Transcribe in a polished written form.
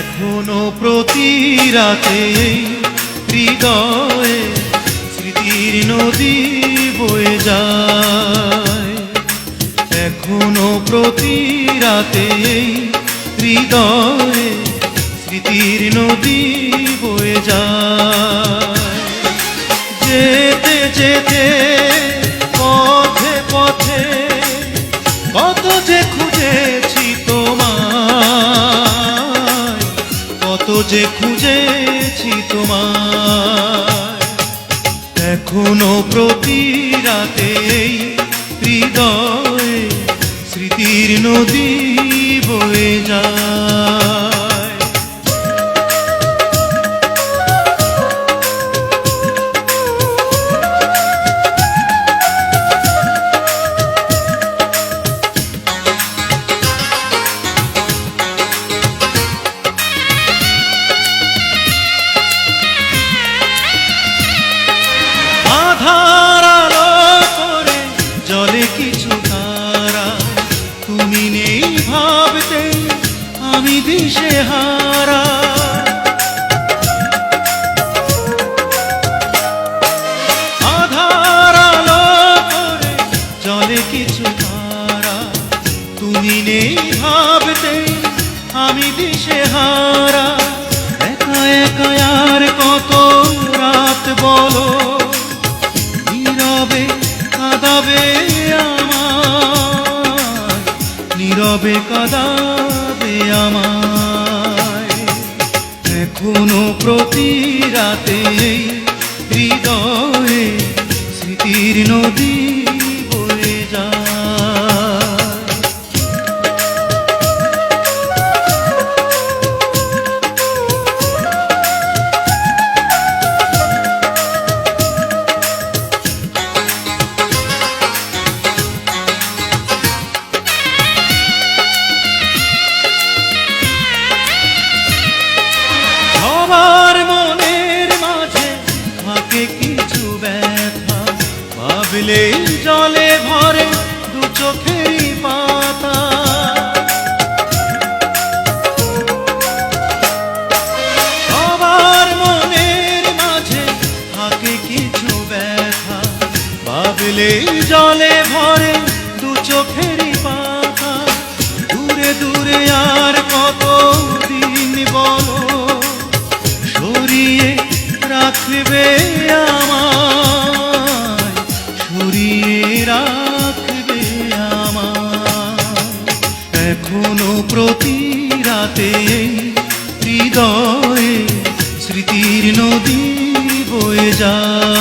এখনো প্রতি রাতে হৃদয়ে স্মৃতির নদী বয়ে যায়। এখনো প্রতি রাতে হৃদয়ে স্মৃতির নদী বয়ে যায়। যেতে যেতে পথে পথে কত যে খুঁজেছি তোমায়, কত যে খুঁজেছি তোমায়। এখনো প্রতি রাতে হৃদয়ে স্মৃতির নদী বয়ে যায়। আধার আলো করে জলে কিছু তারা, তুমি নেই ভাবতে আমি দিশেহারা। আধার আলো করে জলে কিছু তারা, তুমি নেই ভাবতে আমি দিশেহারা। একা একা আর কত রাত বলো, নীরবে কাঁদাবে আমায়, নীরবে কাঁদাবে আমায়। এখনো প্রতি রাতে হৃদয়ে স্মৃতির নদী বয়ে যায়। সবার মনের মাঝে থাকে কিছু ব্যথা, ভাবলেই জলে ভরে দু চোখেরই পাতা। সবার মনের মাঝে থাকে কিছু ব্যথা, ভাবলেই জলে ভরে দু চোখেরই পাতা। দূরে দূরে আর কত দিন বলো, সরিয়ে রাখবে আমায়, সরিয়ে রাখবে আমায়। এখনো প্রতি রাতে হৃদয়ে স্মৃতির নদী বয়ে যায়।